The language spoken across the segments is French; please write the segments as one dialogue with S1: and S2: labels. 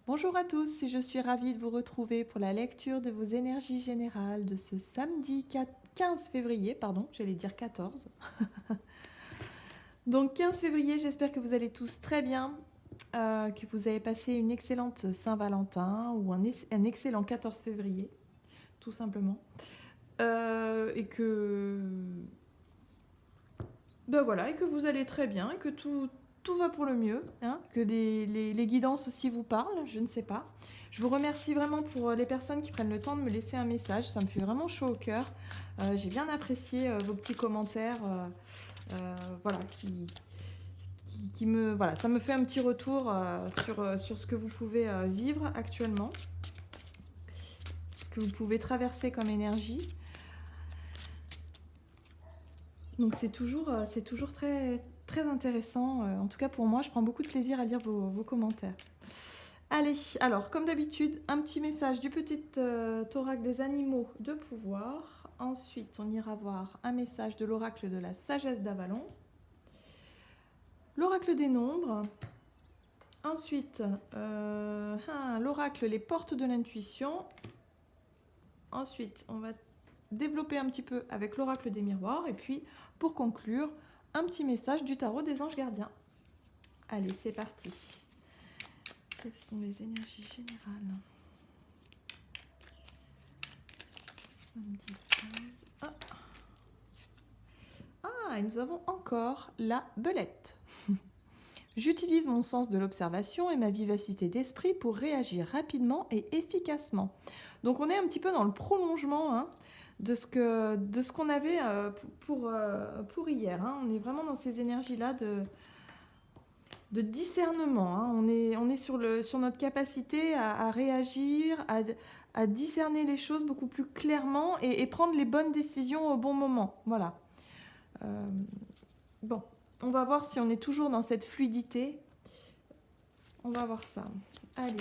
S1: Bonjour à tous, et je suis ravie de vous retrouver pour la lecture de vos énergies générales de ce samedi 15 février, pardon, j'allais dire 14. Donc 15 février, j'espère que vous allez tous très bien, que vous avez passé une excellente Saint-Valentin ou un excellent 14 février, tout simplement. Et que... Ben voilà, et que vous allez très bien, et que tout va pour le mieux, hein, que les guidances aussi vous parlent, je ne sais pas. Je vous remercie vraiment pour les personnes qui prennent le temps de me laisser un message, ça me fait vraiment chaud au cœur. J'ai bien apprécié vos petits commentaires, voilà, qui me, voilà, ça me fait un petit retour sur ce que vous pouvez vivre actuellement, ce que vous pouvez traverser comme énergie. Donc c'est toujours très, très intéressant. En tout cas pour moi, je prends beaucoup de plaisir à lire vos commentaires. Allez, alors comme d'habitude, un petit message du petit oracle des animaux de pouvoir. Ensuite, on ira voir un message de l'oracle de la sagesse d'Avalon. L'oracle des nombres. Ensuite, l'oracle les portes de l'intuition. Ensuite, on va développer un petit peu avec l'oracle des miroirs. Et puis, pour conclure, un petit message du tarot des anges gardiens. Allez, c'est parti. Quelles sont les énergies générales? Samedi 15. Et nous avons encore la belette. J'utilise mon sens de l'observation et ma vivacité d'esprit pour réagir rapidement et efficacement. Donc on est un petit peu dans le prolongement de ce qu'on avait pour hier. On est vraiment dans ces énergies-là de discernement. On est sur notre capacité à réagir, à discerner les choses beaucoup plus clairement et prendre les bonnes décisions au bon moment. Voilà. Bon, on va voir si on est toujours dans cette fluidité. On va voir ça. Allez.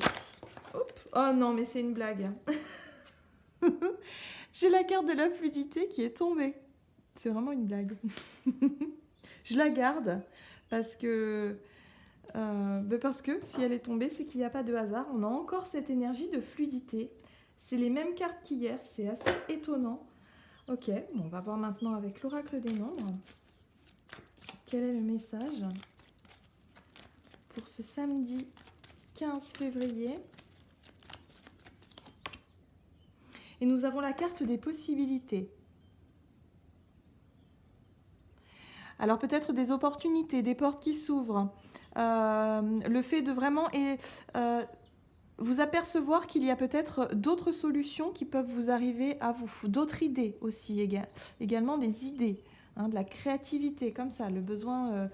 S1: Hop. Oh non, mais c'est une blague. J'ai la carte de la fluidité qui est tombée. C'est vraiment une blague. Je la garde parce que si elle est tombée, c'est qu'il n'y a pas de hasard. On a encore cette énergie de fluidité. C'est les mêmes cartes qu'hier. C'est assez étonnant. Ok, bon, on va voir maintenant avec l'oracle des nombres. Quel est le message pour ce samedi 15 février? Et nous avons la carte des possibilités. Alors peut-être des opportunités, des portes qui s'ouvrent. Le fait de vraiment vous apercevoir qu'il y a peut-être d'autres solutions qui peuvent vous arriver à vous. D'autres idées aussi, également des idées, de la créativité, comme ça, le besoin...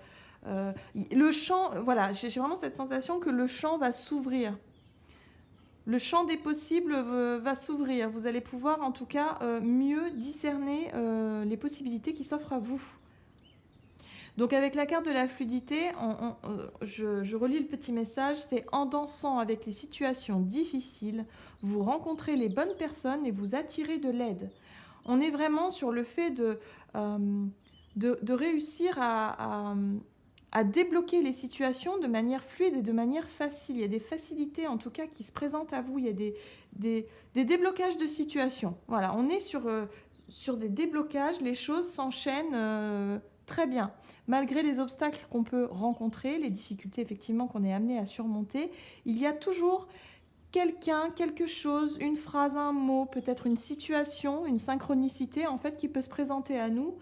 S1: le champ, voilà, j'ai vraiment cette sensation que le champ va s'ouvrir. Le champ des possibles va s'ouvrir. Vous allez pouvoir en tout cas mieux discerner les possibilités qui s'offrent à vous. Donc avec la carte de la fluidité, je relis le petit message, c'est en dansant avec les situations difficiles, vous rencontrez les bonnes personnes et vous attirez de l'aide. On est vraiment sur le fait de réussir à débloquer les situations de manière fluide et de manière facile. Il y a des facilités en tout cas qui se présentent à vous, il y a des déblocages de situations. Voilà, on est sur des déblocages, les choses s'enchaînent très bien. Malgré les obstacles qu'on peut rencontrer, les difficultés effectivement qu'on est amené à surmonter, il y a toujours quelqu'un, quelque chose, une phrase, un mot, peut-être une situation, une synchronicité en fait qui peut se présenter à nous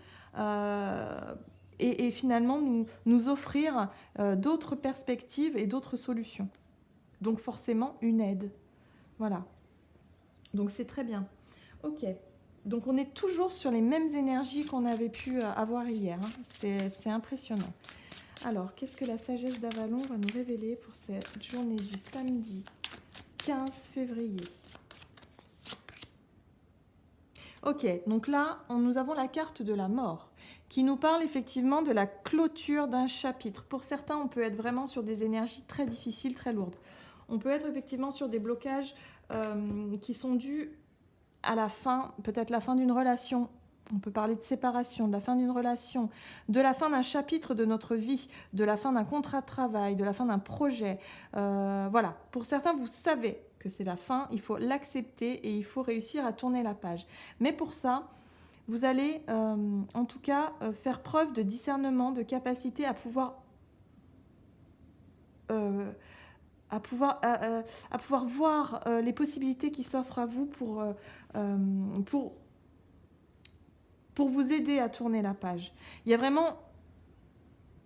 S1: et finalement nous offrir d'autres perspectives et d'autres solutions. Donc forcément une aide. Voilà. Donc c'est très bien. Ok. Donc on est toujours sur les mêmes énergies qu'on avait pu avoir hier. C'est impressionnant. Alors, qu'est-ce que la sagesse d'Avalon va nous révéler pour cette journée du samedi 15 février? Ok, donc là, nous avons la carte de la mort qui nous parle effectivement de la clôture d'un chapitre. Pour certains, on peut être vraiment sur des énergies très difficiles, très lourdes. On peut être effectivement sur des blocages qui sont dus à la fin, peut-être la fin d'une relation On peut parler de séparation, de la fin d'une relation, de la fin d'un chapitre de notre vie, de la fin d'un contrat de travail, de la fin d'un projet. Voilà, pour certains, vous savez que c'est la fin, il faut l'accepter et il faut réussir à tourner la page. Mais pour ça, vous allez en tout cas faire preuve de discernement, de capacité à pouvoir voir les possibilités qui s'offrent à vous pour vous aider à tourner la page. Il y a vraiment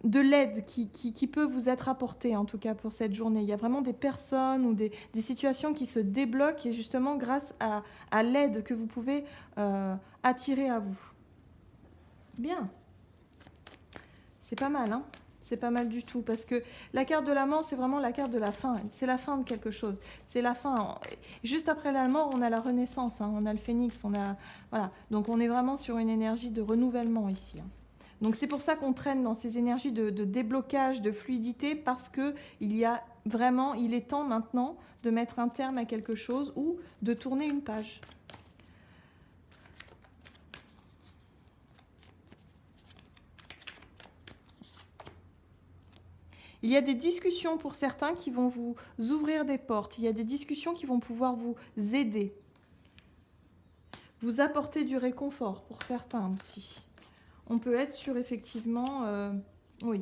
S1: de l'aide qui peut vous être apportée, en tout cas pour cette journée. Il y a vraiment des personnes ou des situations qui se débloquent, et justement grâce à l'aide que vous pouvez attirer à vous. Bien. C'est pas mal, hein? C'est pas mal du tout, parce que la carte de la mort, c'est vraiment la carte de la fin. C'est la fin de quelque chose. C'est la fin. Juste après la mort, on a la renaissance, hein. On a le phénix, voilà. Donc on est vraiment sur une énergie de renouvellement ici, hein. Donc c'est pour ça qu'on traîne dans ces énergies de déblocage, de fluidité, parce que il est temps maintenant de mettre un terme à quelque chose ou de tourner une page. Il y a des discussions pour certains qui vont vous ouvrir des portes. Il y a des discussions qui vont pouvoir vous aider. Vous apporter du réconfort pour certains aussi. On peut être sur effectivement... oui.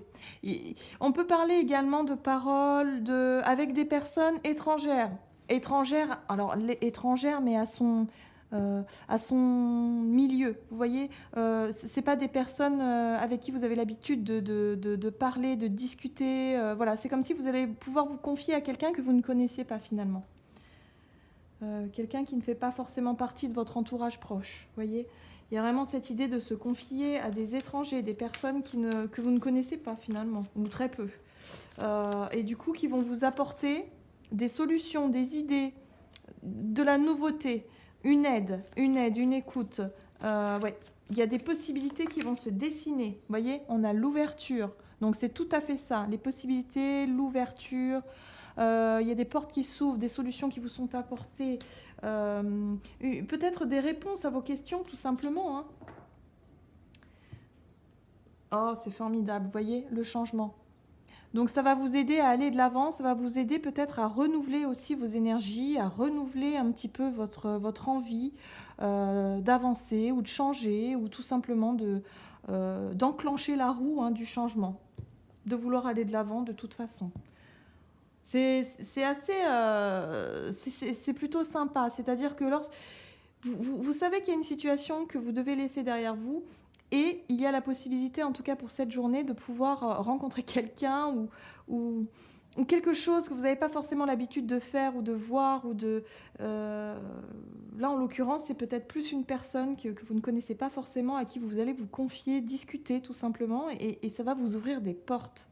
S1: On peut parler également de paroles avec des personnes étrangères. Étrangères, alors étrangères, mais à son milieu. Vous voyez, c'est pas des personnes avec qui vous avez l'habitude de parler, de discuter. Voilà, c'est comme si vous allez pouvoir vous confier à quelqu'un que vous ne connaissiez pas finalement. Quelqu'un qui ne fait pas forcément partie de votre entourage proche. Vous voyez, il y a vraiment cette idée de se confier à des étrangers, des personnes que vous ne connaissez pas finalement, ou très peu. Et du coup, qui vont vous apporter des solutions, des idées, de la nouveauté, une aide, une écoute. Ouais. Il y a des possibilités qui vont se dessiner. Vous voyez, on a l'ouverture. Donc c'est tout à fait ça, les possibilités, l'ouverture. Il y a des portes qui s'ouvrent, des solutions qui vous sont apportées. Peut-être des réponses à vos questions, tout simplement, hein. Oh, c'est formidable, vous voyez, le changement. Donc ça va vous aider à aller de l'avant, ça va vous aider peut-être à renouveler aussi vos énergies, à renouveler un petit peu votre envie d'avancer ou de changer, ou tout simplement d'enclencher la roue, hein, du changement, de vouloir aller de l'avant de toute façon. C'est assez... c'est plutôt sympa, c'est-à-dire que vous savez qu'il y a une situation que vous devez laisser derrière vous, et il y a la possibilité, en tout cas pour cette journée, de pouvoir rencontrer quelqu'un ou quelque chose que vous n'avez pas forcément l'habitude de faire ou de voir. Là, en l'occurrence, c'est peut-être plus une personne que vous ne connaissez pas forcément, à qui vous allez vous confier, discuter tout simplement, et ça va vous ouvrir des portes.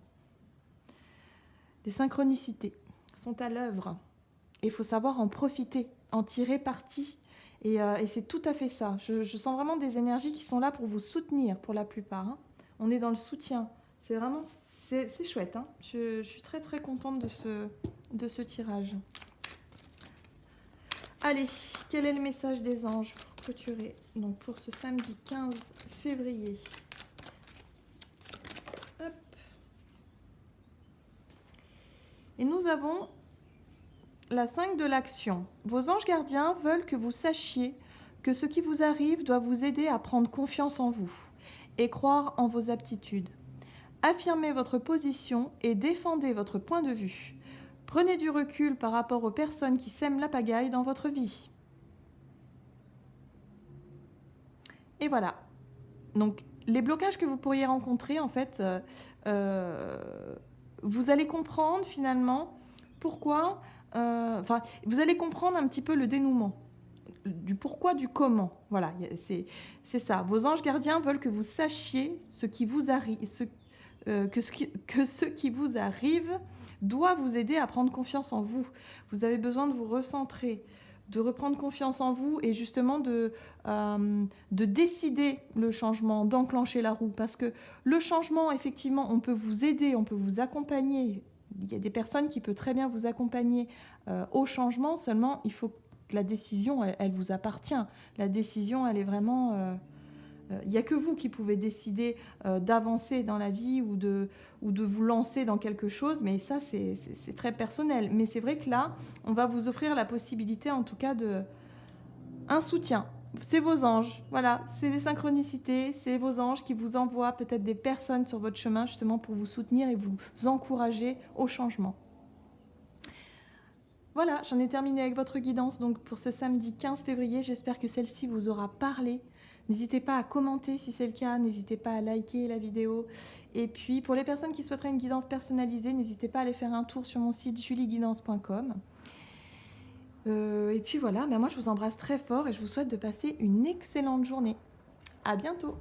S1: Les synchronicités sont à l'œuvre. Et il faut savoir en profiter, en tirer parti. Et c'est tout à fait ça. Je sens vraiment des énergies qui sont là pour vous soutenir pour la plupart, hein. On est dans le soutien. C'est vraiment... C'est chouette, hein. Je suis très très contente de ce tirage. Allez, quel est le message des anges pour clôturer, donc pour ce samedi 15 février? Hop. Et nous avons la 5 de l'action. Vos anges gardiens veulent que vous sachiez que ce qui vous arrive doit vous aider à prendre confiance en vous et croire en vos aptitudes. Affirmez votre position et défendez votre point de vue. Prenez du recul par rapport aux personnes qui sèment la pagaille dans votre vie. Et voilà. Donc, les blocages que vous pourriez rencontrer, en fait, vous allez comprendre finalement pourquoi... vous allez comprendre un petit peu le dénouement, du pourquoi, du comment. Voilà, c'est ça. Vos anges gardiens veulent que vous sachiez ce qui vous arrive, que ce qui vous arrive doit vous aider à prendre confiance en vous. Vous avez besoin de vous recentrer, de reprendre confiance en vous et justement de décider le changement, d'enclencher la roue. Parce que le changement, effectivement, on peut vous aider, on peut vous accompagner. Il y a des personnes qui peuvent très bien vous accompagner au changement, seulement il faut que la décision, elle vous appartient. La décision, elle est vraiment Il n'y a que vous qui pouvez décider d'avancer dans la vie ou de vous lancer dans quelque chose, mais ça, c'est très personnel. Mais c'est vrai que là, on va vous offrir la possibilité, en tout cas, un soutien. C'est vos anges, voilà, c'est les synchronicités, c'est vos anges qui vous envoient peut-être des personnes sur votre chemin, justement, pour vous soutenir et vous encourager au changement. Voilà, j'en ai terminé avec votre guidance donc pour ce samedi 15 février. J'espère que celle-ci vous aura parlé. N'hésitez pas à commenter si c'est le cas, n'hésitez pas à liker la vidéo. Et puis pour les personnes qui souhaiteraient une guidance personnalisée, n'hésitez pas à aller faire un tour sur mon site julieguidance.com. Et puis voilà, moi je vous embrasse très fort et je vous souhaite de passer une excellente journée. À bientôt!